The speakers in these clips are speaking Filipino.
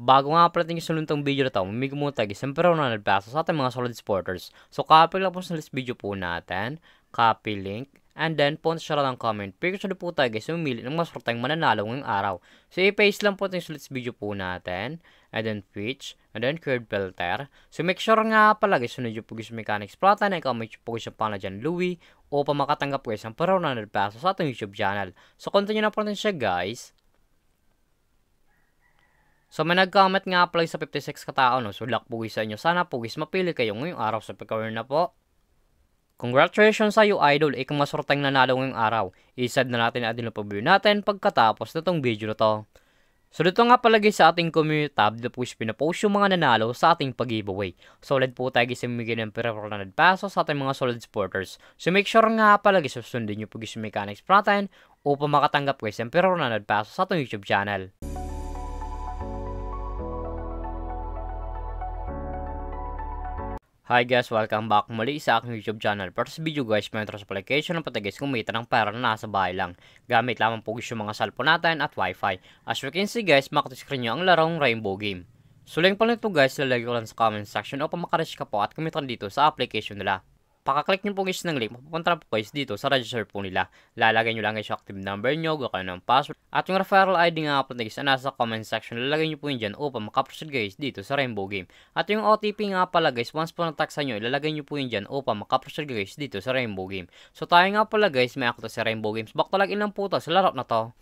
Bago nga pala tingin sunod tong video na to, mamigay muna tayo siyempre na nagpasa sa ating mga solid supporters. So copy lang po sa list video po natin, copy link, and then punta siya lang ng comment. Picture po tayo guys, mamili ng mas tayong mananalo ngayong araw. So i-paste lang po ito sa list video po natin, and then pitch, and then curve filter. So make sure nga pala guys, sunod yung Pugis Mechanics Plata na ikaw may Pugis yung pala dyan Louie, o pa makatanggap guys ang pero na nagpasa sa ating YouTube channel. So continue na po natin siya guys. So may nag-comment nga pala sa 56 katao, no? So luck pugis sa inyo. Sana pugis mapili kayo ngayong araw sa pagkawin na po. Congratulations sa iyo idol, ikaw masorteng nanalo ngayong araw. I-send na natin ang ating pag-view natin pagkatapos na tong video na to. So dito nga pala guys sa ating community tab, dito po pinapost yung mga nanalo sa ating pag-giveaway. Solid po tayo guys yung bigyan ng pero na nagpaso sa ating mga solid supporters. So make sure nga pala guys susundin nyo Pugis Mechanics Plata upang makatanggap guys yung pero na nagpaso sa ating YouTube channel. Hi guys, welcome back muli sa aking YouTube channel. Para sa video guys, may interest application ng pati guys kumita ng pera na nasa bahay lang. Gamit lamang po yung mga cellphone natin at wifi. As you can see guys, makita-screen nyo ang larong Rainbow Game. So link pa nito guys, lalagay ko lang sa comment section upang makareach ka po at kumita dito sa application nila. Pakaklik nyo po guys ng link, mapupunta na po guys dito sa register po nila. Lalagay nyo lang guys yung active number nyo, gawin ng password. At yung referral ID nga po guys na nasa comment section, lalagay nyo po yun dyan upang makaproceed guys dito sa Rainbow Game. At yung OTP nga pala guys, once po nataksa nyo, ilalagay nyo po yun dyan upang makaproceed guys dito sa Rainbow Game. So tayo nga pala guys, may ako to sa Rainbow Games. Back to login lang po to sa laro na to.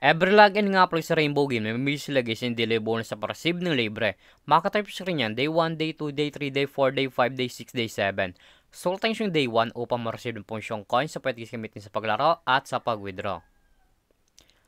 Every login nga pala sa Rainbow Game, may mamili sila guys yung daily bonus sa para-receive ng libre. Makatype sa rin yan, day 1, day 2, day 3, day 4, day 5, day 6, day 7. So, tayo yung day 1 upang ma-receive ng yung coins sa pwede gamitin sa paglaro at sa pag-withdraw.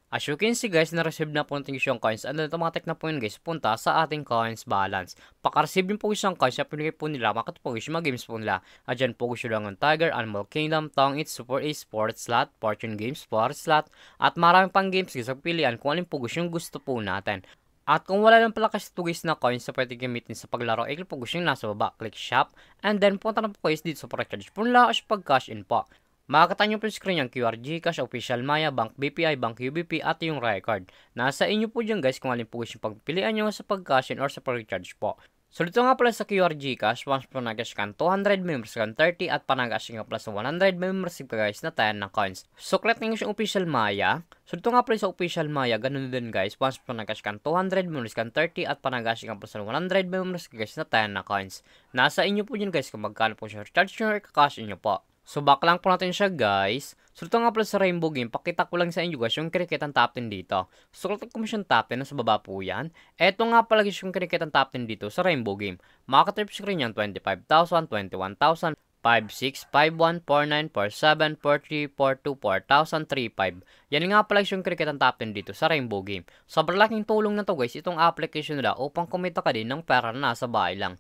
As you can see guys, na-receive na po natin yung coins and automatic na po yun guys, punta sa ating coins balance. Paka-receive yung po yung coins na pinigay po nila, makita po yung mga games po nila. At dyan po yung lang ng Tiger, Animal Kingdom, Tong It, Super Ace, Sports Slot, Fortune Games, Sports Slot, at maraming pang games guys, pilihan kung alin po yung gusto po natin. At kung wala lang pala kasi tugis na coins na pwede gamitin sa paglaro, i-click po gusto yung nasa baba, click shop, and then punta na po guys dito sa pre-charge po nila as pag-cash in po. Makakita nyo po yung screen yung QR Gcash, Official Maya, Bank BPI, Bank UBP, at yung record. Nasa inyo po dyan guys kung alin po gusto yung pagpilian nyo sa pag-cash in or sa pre-charge po. So dito nga pala sa QR Gcash, once po nag-cash ka 200, may receive 30, at panag-cash nga pala sa 100, may receive ka guys na 10 ng coins. So click nyo yung Official Maya. So dito nga pala sa Official Maya, ganun din guys, once po nag-cash ka 200, may receive 30, at panag-cash nga pala sa 100, may receive ka guys na 10 ng coins. Nasa inyo po dyan guys kung magkano po siya recharge nyo or kakash nyo po. So back lang po natin siya guys. So ito nga pala sa Rainbow Game, pakita ko lang sa inyo guys yung cricket ang top 10 dito. So click ko mo siyang top 10, nasa baba po yan. Eto nga pala guys yung cricket ang top 10 dito sa Rainbow Game. Makaka-trip screen yan 25,000, 21,000, 56, 51, 49, 47, 43, 42, 4,000, 35. Yan nga pala yung cricket ang top 10 dito sa Rainbow Game. Sobrang laking tulong na to guys, itong application nila upang kumita ka din ng pera na nasa bahay lang.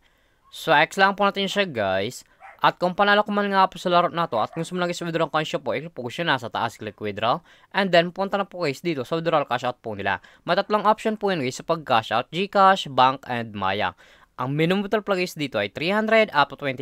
So X lang po natin siya guys. At kung panalo ko man nga po sa laro na to, at kung gusto mo lang guys withdraw ang coins po, i-click po siya nasa taas, click withdraw. And then, punta na po guys dito sa withdrawal cash out po nila. May tatlong option po yun guys sa pag-cash out, Gcash, Bank, and Maya. Ang minimum withdrawal guys dito ay 300 up to 20,000.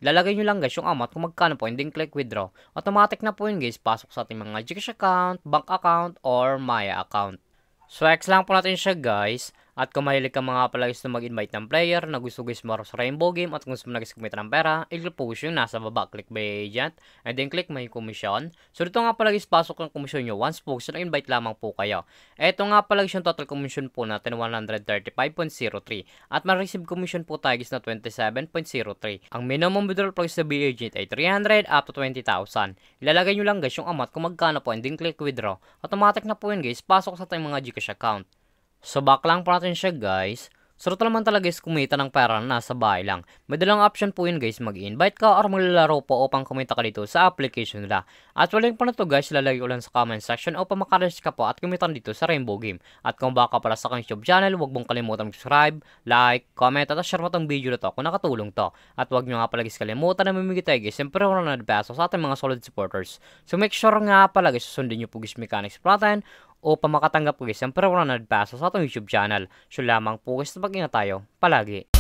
Ilalagay nyo lang guys yung amount kung magkano po, and then click withdraw. Automatic na po yun guys, pasok sa ating mga Gcash account, Bank account, or Maya account. So, X lang po natin siya guys. At kung mahilig ka mga pala guys na mag-invite ng player na gusto guys maro sa Rainbow Game at kung gusto mo na guys kumita ng pera, i-click po yung nasa baba, click by agent, and then click may commission. So dito nga pala guys, pasok ng commission nyo once po gusto na-invite lamang po kayo. Ito nga pala guys yung total commission po natin 135.03 at ma-receive commission po tayo guys na 27.03. Ang minimum withdrawal price sa by agent ay 300 up to 20,000. Ilalagay nyo lang guys yung amount kung magkano po and then click withdraw. Automatic na po yun guys, pasok sa tayong mga Gcash account. So back lang po natin siya guys. So ito naman talaga guys kumita ng pera na nasa bahay lang. May dalang option po yun guys, mag-invite ka or maglalaro po upang kumita ka dito sa application nila. At wala yung po na to guys, lalagay ko lang sa comment section upang makareach ka po at kumita dito sa Rainbow Game. At kung baka pala sa aking YouTube channel, huwag mong kalimutan subscribe, like, comment at share mo tong video na to kung nakatulong to. At huwag nyo nga pala guys kalimutan na mamigay tayo guys, siyempre 100 pesos sa ating mga solid supporters. So make sure nga pala guys, susundin nyo po guys Mechanics Plata o pa makatanggap po guys, siyempre 100 pesos sa ating YouTube channel. So lamang po guys, pag-ingat tayo palagi.